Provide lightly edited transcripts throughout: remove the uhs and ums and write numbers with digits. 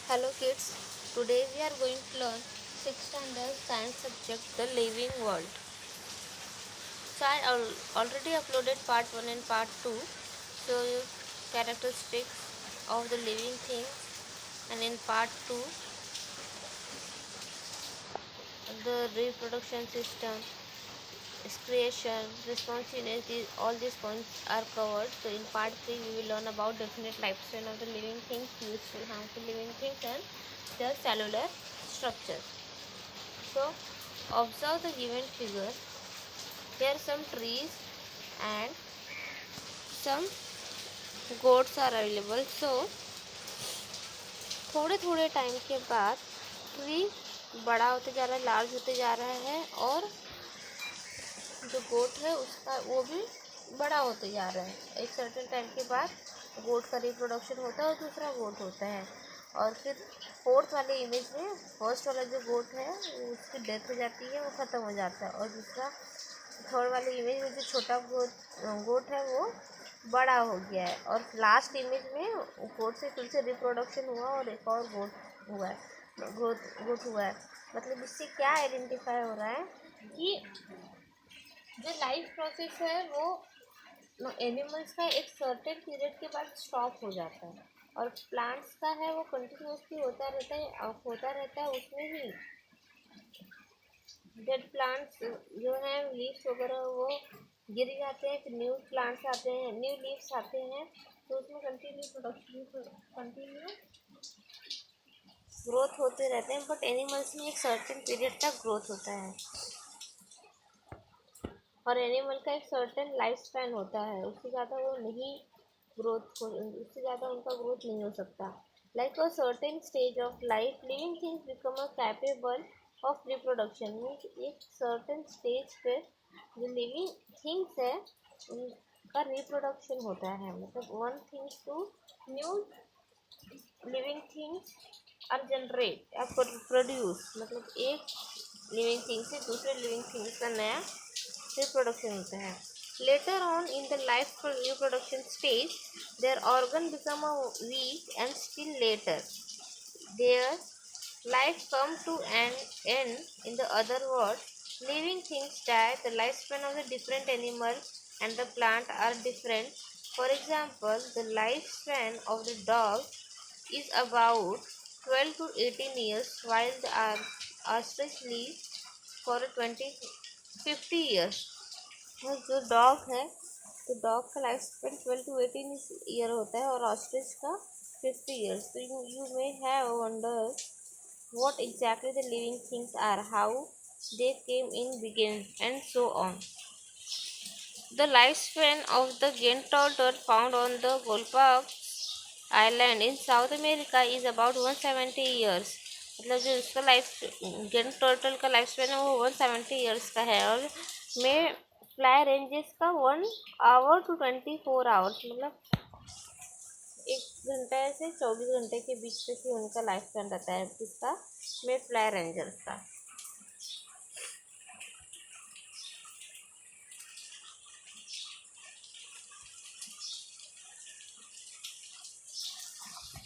Hello kids, today we are going to learn 6th standard science subject the living world. So I already uploaded part 1 and part 2, so characteristics of the living things, and in part 2 the reproduction system, creation, responsiveness, all these points are covered. So in part 3 we will learn about definite lifespan of the living things, useful, harmful living things and their cellular structure. So observe the given figure. Here some trees and some goats are available. So थोड़े थोड़े time के बाद tree बड़ा होते जा रहा है, large होते जा रहा है, और जो गोट है उसका वो भी बड़ा होते जा रहा है। एक सर्टेन टाइम के बाद गोट का रिप्रोडक्शन होता है और दूसरा गोट होता है, और फिर फोर्थ वाले इमेज में फर्स्ट वाला जो गोट है उसकी डेथ हो जाती है, वो ख़त्म हो जाता है, और दूसरा थर्ड वाले इमेज में जो छोटा गोट है वो बड़ा हो गया है, और लास्ट इमेज में गोट से फिर से रिप्रोडक्शन हुआ और एक और गोट हुआ है, गोट हुआ है। मतलब इससे क्या आइडेंटिफाई हो रहा है कि जो लाइफ प्रोसेस है वो एनिमल्स का एक सर्टेन पीरियड के बाद स्टॉप हो जाता है, और प्लांट्स का है वो कंटिन्यूसली होता रहता है उसमें ही डेड प्लांट्स जो हैं लीव्स वगैरह वो गिर जाते हैं, फिर न्यू प्लांट्स आते हैं, न्यू लीव्स आते हैं, तो उसमें कंटिन्यू ग्रोथ होते रहते हैं। बट एनिमल्स में एक सर्टेन पीरियड तक ग्रोथ होता है, और एनिमल का एक सर्टेन लाइफ स्पैन होता है, उससे ज़्यादा वो नहीं उससे ज़्यादा उनका ग्रोथ नहीं हो सकता। Like a certain stage of life living things become a capable of reproduction. Means एक सर्टेन स्टेज पे जो लिविंग थिंग्स है उनका रिप्रोडक्शन होता है, मतलब one things to new living things are generate या प्रोड्यूस, मतलब एक लिविंग थिंग से दूसरे लिविंग थिंग्स का नया reproduction होता है। Later on in the life reproduction stage, their organ become a weak, and still later their life come to an end. In the other words, living things die. The lifespan of the different animal and the plant are different. For example, the lifespan of the dog is about 12 to 18 years, while the ostrich lives for 50 years. जो dog है तो dog का life span 12 to 18 year होता है, और ostrich का 50 years. तो you may have wonder what exactly the living things are, how they came in, begin, and so on. The lifespan of the giant turtle found on the Galapagos Island in South America is about 170 years. मतलब जो उसका गिंट turtle का life span है वो 170 years का है, और में फ्लाई रेंजेस का 1 hour to 24 hours, मतलब 1 घंटे से 24 घंटे के बीच तक ही उनका लाइफ स्पेन रहता है, किसका में फ्लाई रेंजर्स का।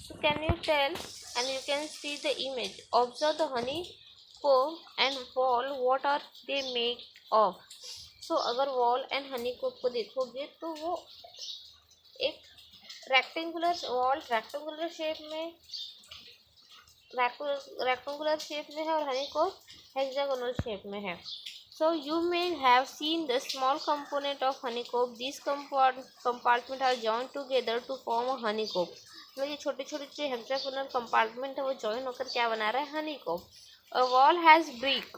So can you tell, and you can see the image, observe the honey comb and wall, what are they made of? So अगर वॉल एंड हनी कोम को देखोगे तो वो एक रेक्टेंगुलर शेप में है, और हनी कोम हेक्सागोनल शेप में है। So you may have seen the small component of honeycomb. These compartments are joined together to form a honeycomb. मतलब ये छोटे छोटे जो हेक्सागोनल कंपार्टमेंट है वो जॉइन होकर क्या बना रहा है, honeycomb. A wall has brick.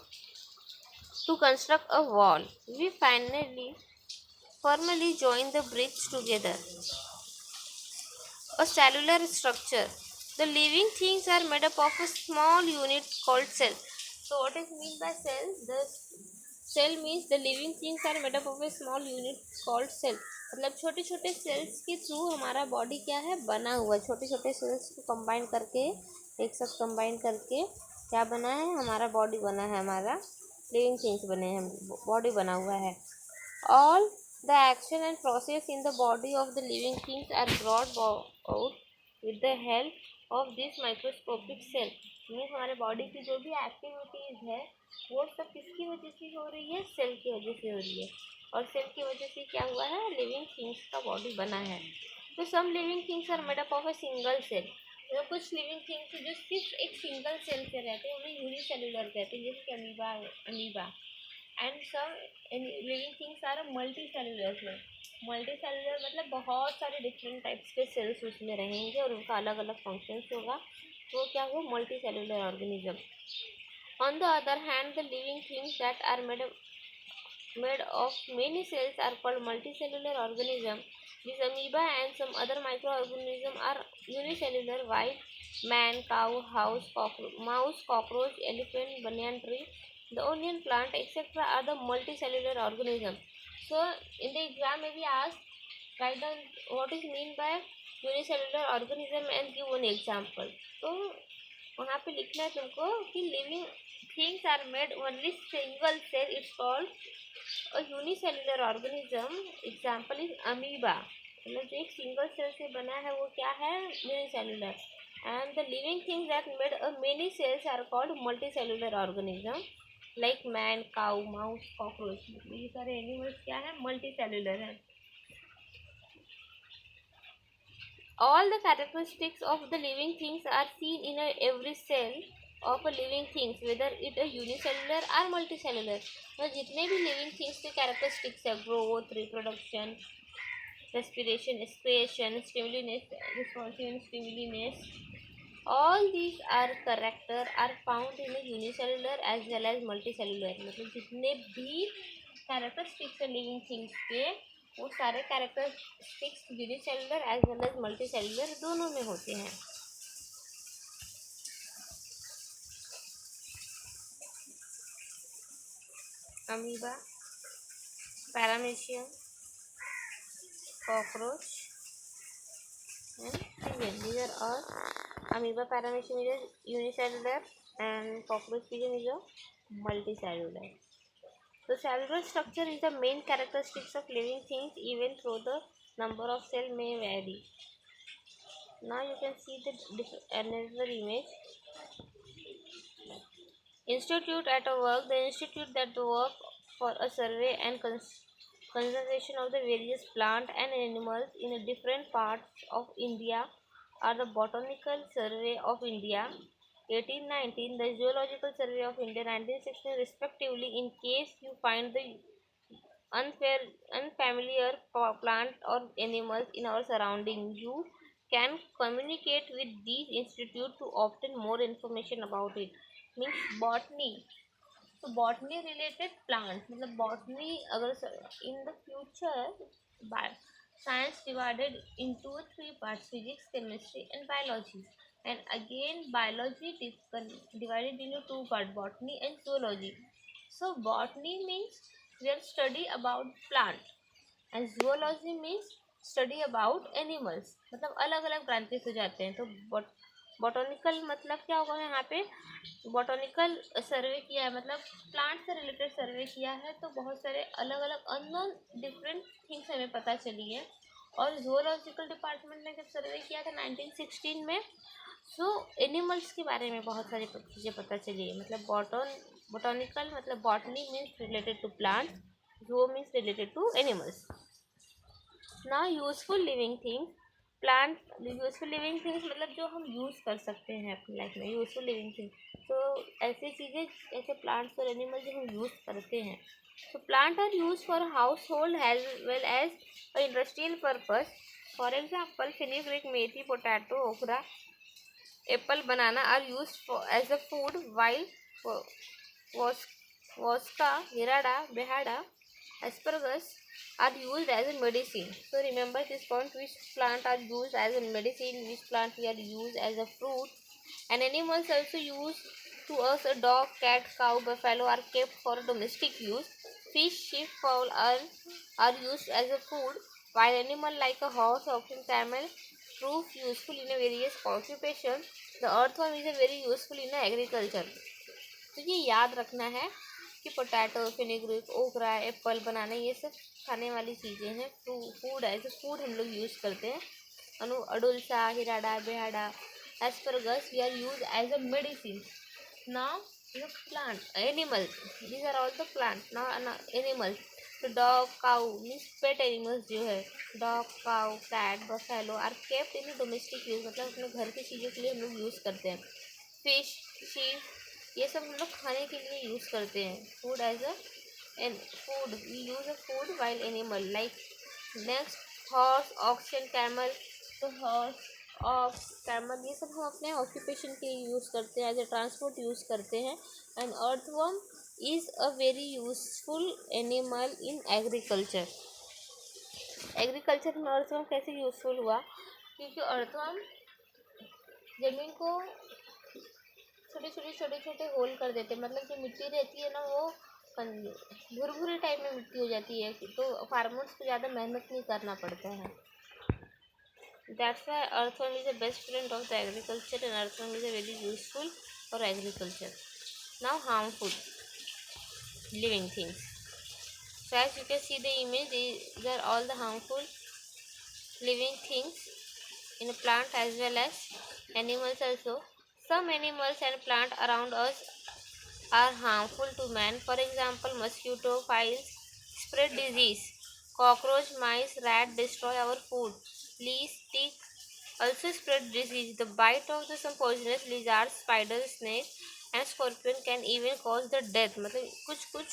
To construct a wall, we firmly join the bricks together. A cellular structure. The living things are made up of a small unit called cell. So what is meant by cell? The cell means the living things are made up of a small unit called cell. मतलब छोटे छोटे sales के through हमारा body क्या है बना हुआ है, छोटे छोटे सेल्स को कंबाइन करके एक साथ कंबाइन करके क्या बना है, हमारा बॉडी बना है, हमारा लिविंग थिंग्स बने हैं, बॉडी बना हुआ है। All the action and process in the body of the living things are brought out with the help of this microscopic cell. Means हमारे बॉडी की जो भी एक्टिविटीज़ है वो सब किसकी वजह से हो रही है, सेल की वजह से हो रही है। और सेल की वजह से क्या हुआ है, लिविंग थिंग्स का बॉडी बना है। तो some living things are made up of a single cell. तो कुछ लिविंग थिंग्स जो सिर्फ एक सिंगल सेल से रहते हैं उन्हें यूनिसेलुलर कहते हैं, जैसे कि amoeba. And some living things are multi cellular है। मल्टी सेलुलर मतलब बहुत सारे डिफरेंट टाइप्स के सेल्स उसमें रहेंगे और उनका अलग अलग फंक्शंस होगा, तो क्या हुआ, multi cellular organism. On the other hand the living things that are made of many cells are called multicellular organism. This amoeba and some other microorganisms are unicellular, while man, cow, mouse, cockroach, elephant, banyan tree, the onion plant, etc. are the multicellular organisms. So, in the exam may be asked, write down what is mean by unicellular organism and give one example. तो वहाँ पे लिखना है तुमको कि living things are made only single cell, it's called a unicellular organism. Example is amoeba, मतलब जो एक सिंगल सेल से बना है वो क्या है, unicellular. And the living things that made a many cells are called multicellular organism, like man, cow, mouse, cockroach. ये सारे एनिमल्स क्या है, मल्टीसेलुलर है। All the characteristics of the living things are seen in every cell of a living things, whether it a unicellular or multicellular। तो जितने भी living things के characteristics है, growth, reproduction, respiration, excretion, stimuliness, responsive stimuliness, all these are character are found in a unicellular as well as multicellular। मतलब जितने भी characteristics है living things के, वो सारे characteristics unicellular as well as multicellular दोनों में होते हैं। Amoeba, paramecium, cockroach and pigeon, these are all amoeba, paramecium is unicellular and cockroach pigeon is a multicellular। So cellular structure is the main characteristics of living things, even though the number of cell may vary। Now you can see the another image. Institute at a work. The institute that work for a survey and conservation of the various plant and animals in the different parts of India are the Botanical Survey of India 1819, the Zoological Survey of India 1916 respectively. In case you find the unfamiliar plant or animals in our surrounding, you can communicate with these institute to obtain more information about it। Means botany, तो botany related plant, मतलब botany अगर in the future science divided into 3 parts, physics, chemistry and biology, and again biology divided into 2 parts, botany and zoology। So botany means we are study about plant and zoology means study about animals, मतलब अलग अलग branches हो जाते हैं। तो botanical मतलब क्या होगा, यहाँ पे बॉटनिकल सर्वे किया है, मतलब प्लांट से रिलेटेड सर्वे किया है, तो बहुत सारे अलग अलग अननोन डिफरेंट थिंग्स हमें पता चली है। और जूलॉजिकल डिपार्टमेंट ने जब सर्वे किया था 1916 में, सो एनिमल्स के बारे में बहुत सारी चीज़ें पता चली है। मतलब बॉटनिकल मतलब botany means related to plant, zoo means related to animals. ना useful living things, plant useful living things मतलब जो हम यूज़ कर सकते हैं अपनी लाइफ में, यूजफुल लिविंग थिंग्स तो ऐसी चीज़ें ऐसे प्लांट्स और एनिमल जो हम यूज़ करते हैं। तो plant are use for household as well as industrial purpose. For example fenugreek, methi, potato, okra, apple, banana are use as a food, while वोस्का, हिराडा, बेहाडा, asparagus are used as a medicine। So remember this point, which plant are used as a medicine, which plant we are used as a fruit, and animals also used to us. A dog, cat, cow, buffalo are kept for domestic use. Fish, sheep, fowl are used as a food, while animal like a horse, oxen, camel prove useful in a various occupations। The earthworm is a very useful in agriculture। तो ये याद रखना है कि potato, fenugreek, ओकरा, Apple, बनाना ये सब खाने वाली चीज़ें हैं, फूड है, जो फूड हम लोग यूज़ करते हैं। अडुल्सा, हिराडा, बेहाडा asparagus we are used as a medicine. Now the plant, animal. These are all the plant. Now animals. तो dog, cow means pet animals जो है, dog, cow, cat, buffalo are kept in domestic use, मतलब अपने घर की चीज़ों के लिए हम लोग यूज़ करते हैं. फिश, sheep ये सब हम लोग खाने के लिए यूज़ करते हैं. Food as a and food we use a food while animal like next horse, oxen, camel. तो horse, ox, camel ये सब हम अपने ऑक्यूपेशन के लिए यूज़ करते हैं, एज ए ट्रांसपोर्ट यूज़ करते हैं. And earthworm is a very useful animal in agriculture. Agriculture में अर्थवर्म कैसे यूज़फुल हुआ, क्योंकि अर्थवर्म ज़मीन को छोटे छोटे होल कर देते हैं, मतलब जो मिट्टी रहती है ना वो भुरभुरी टाइप में मिट्टी हो जाती है, तो फार्मर्स को ज़्यादा मेहनत नहीं करना पड़ता है. That's why earthworm is the best friend of the agriculture and earthworm is a very useful for agriculture. Now harmful living things. So as you can see the image, these are all the harmful living things in a plant as well as animals also. Some animals and plants around us are harmful to man. For example, mosquito, flies spread disease. Cockroach, mice, rat destroy our food. Fleas, tick also spread disease. The bite of some poisonous lizards, spiders, snakes and scorpion can even cause the death. मतलब कुछ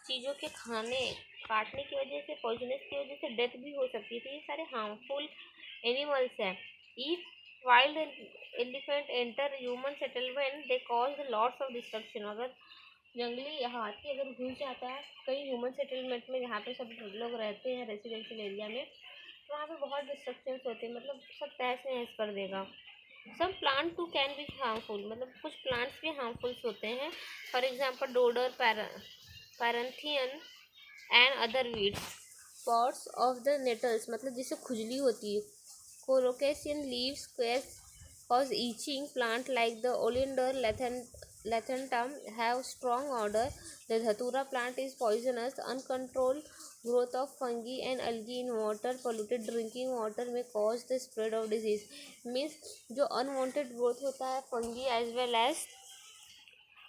चीज़ों के काटने की वजह से, poisonous की वजह से डेथ भी हो सकती है. तो ये सारे हार्मफुल एनिमल्स हैं. If wild elephant enter human settlement they cause lots of destruction. अगर जंगली हाथी अगर घुस जाता है कहीं ह्यूमन सेटलमेंट में, जहाँ पे सब लोग रहते हैं रेजिडेंशियल एरिया में, तो वहाँ पे बहुत डिस्ट्रक्शंस होते हैं, मतलब सब तहस नहस कर देगा. Some plant too can be harmful, मतलब कुछ प्लांट्स भी हार्मफुल्स होते हैं. फॉर एग्जाम्पल डोडर, पैरेंथियन and other weeds. Spots of the nettles, मतलब जिससे खुजली होती है. Colocasian leaves cause itching. Plant like the oleander, lathantum have strong odor. The dhatura plant is poisonous. Uncontrolled growth of fungi and algae in water, polluted drinking water may cause the spread of disease. Means जो unwanted growth होता है fungi as well as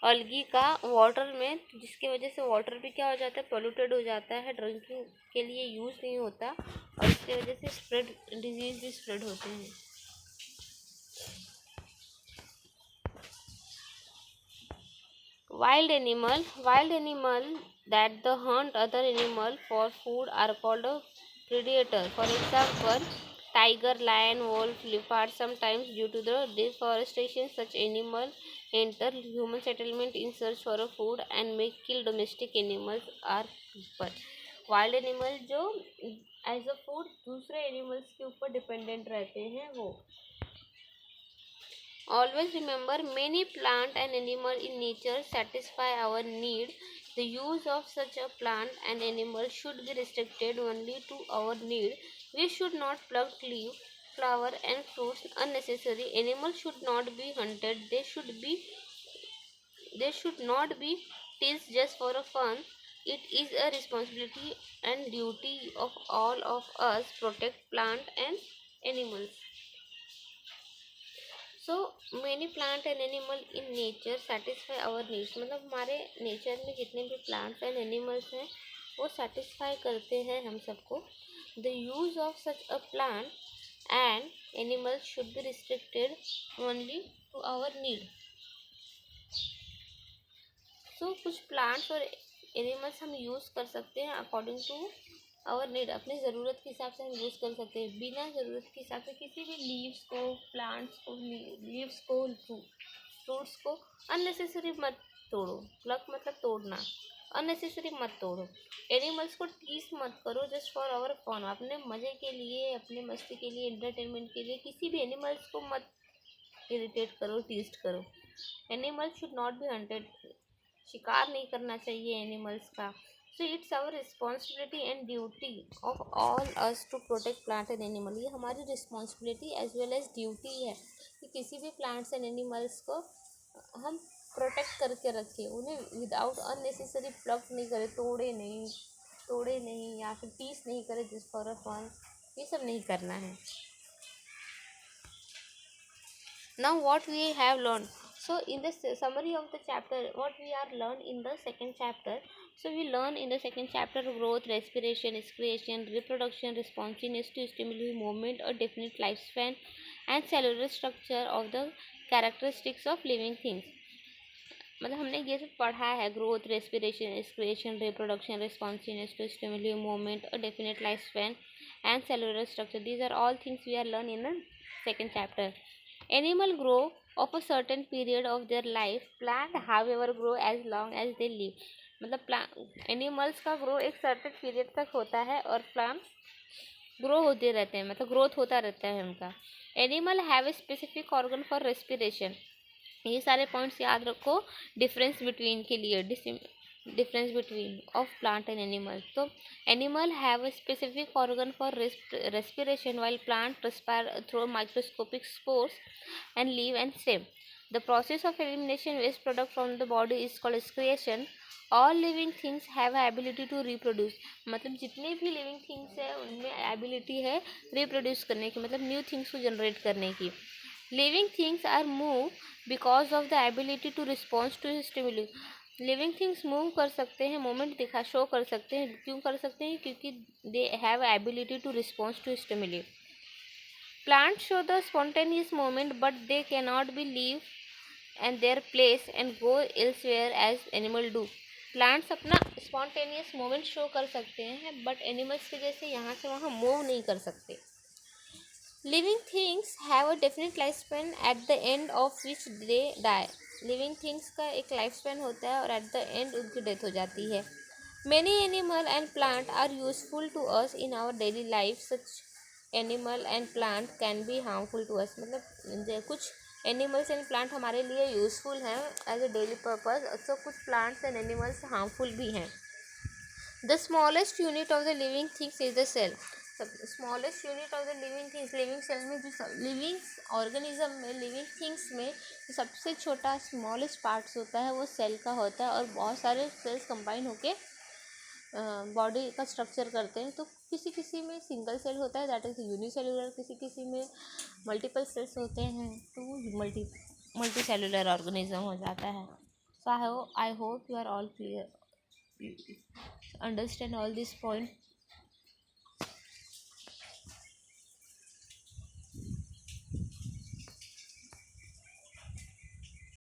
algae का water में, जिसकी वजह से water भी क्या हो जाता है, पोल्यूटेड हो जाता है, ड्रिंकिंग के लिए यूज़ नहीं होता, और इसकी वजह से स्प्रेड डिजीज भी स्प्रेड होते हैं. Wild animal that the hunt other animal for food are called a predator. For example, tiger, lion, wolf, leopard. Sometimes due to the deforestation, such animals enter human settlement in search for a food and may kill domestic animals or people. Wild animal जो as a food दूसरे animals के ऊपर dependent रहते हैं वो. Always remember, many plant and animal in nature satisfy our need. The use of such a plant and animal should be restricted only to our need. We should not pluck leaf, flower and fruits unnecessary. Animals should not be hunted. They should not be teased just for a fun. It is a responsibility and duty of all of us protect plant and animals. So many plant and animal in nature satisfy our needs, मतलब हमारे nature में जितने भी plants and animals हैं वो satisfy करते हैं हम सबको. The use of such a plant and animals should be restricted only to our need. So कुछ प्लांट्स और एनिमल्स हम यूज़ कर सकते हैं अकॉर्डिंग टू और नीड, अपनी ज़रूरत के हिसाब से हम यूज़ कर सकते हैं. बिना ज़रूरत के हिसाब से किसी भी लीव्स को, प्लांट्स को, लीव्स को, फ्रूट्स को अननेसेसरी मत तोड़ो. प्लक मतलब तोड़ना, अननेसेसरी मत तोड़ो. एनिमल्स को टीस मत करो जस्ट फॉर आवर फन, अपने मज़े के लिए, अपने मस्ती के लिए, एंटरटेनमेंट के लिए किसी भी एनिमल्स को मत इरिटेट करो, टीस्ट करो. Animals should not be hunted, शिकार नहीं करना चाहिए एनिमल्स का. So it's our responsibility and duty of all us to protect plant and animal. ये हमारी responsibility as well as duty है कि किसी भी plants and animals को हम protect करके रखें, उन्हें without unnecessary pluck नहीं करें, तोड़े नहीं या फिर tease नहीं करें just for a fun. ये सब नहीं करना है. Now what we have learned. So in the summary of the chapter, what we are learned in the second chapter. So we learn in the second chapter growth, respiration, excretion, reproduction, responsiveness to stimuli, movement, a definite lifespan, and cellular structure of the characteristics of living things. मतलब हमने ये सब पढ़ा है, growth, respiration, excretion, reproduction, responsiveness to stimuli, movement, a definite life span and cellular structure. These are all things we are learn in the second chapter. Animal grow of a certain period of their life. Plant however grow as long as they live. मतलब animals का grow एक certain period तक होता है और plants grow होते रहते हैं, मतलब ग्रोथ होता रहता है उनका. Animal have a specific organ for respiration. ये सारे पॉइंट्स याद रखो डिफरेंस बिटवीन के लिए. Difference between of plant and animal. तो animal have a specific organ for respiration while plant respire through microscopic spores and live and swim. The process of elimination waste product from the body is called excretion. All living things have a ability to reproduce. मतलब जितने भी living things है उनमें ability है reproduce करने की, मतलब new things को जनरेट करने की. Living things are move because of the ability to response to stimuli. Living things move कर सकते हैं, मोमेंट शो कर सकते हैं. क्यों कर सकते हैं? क्योंकि they have ability to response to stimuli. Plant show the spontaneous moment but they can not be leave and their place and go elsewhere as animal do. Plants अपना स्पॉन्टेनियस मोमेंट शो कर सकते हैं but animals के जैसे यहाँ से वहाँ move नहीं कर सकते. Living things have a definite life span at the end of which they die. Living things का एक लाइफ स्पैन होता है और एट द एंड उनकी डेथ हो जाती है. Many animal and plant are useful to us in our daily life. Such animal and plant can be harmful to us. मतलब कुछ एनिमल्स एंड प्लांट हमारे लिए यूजफुल हैं एज अ डेली पर्पज, सो कुछ प्लांट्स एंड एनिमल्स हार्मफुल भी हैं. The smallest unit of the living things is the cell. Smallest unit of the living things, living cell में जो लिविंग ऑर्गेनिज्म में, living things में जो सबसे छोटा स्मॉलेस्ट पार्ट्स होता है वो सेल का होता है. और बहुत सारे सेल्स कंबाइन होके बॉडी का स्ट्रक्चर करते हैं. तो किसी किसी में सिंगल सेल होता है, दैट इज यूनिसेलुलर. किसी किसी में मल्टीपल सेल्स होते हैं तो वो मल्टी सेलुलर ऑर्गेनिज्म हो जाता है. So I hope you are all clear, understand all these points.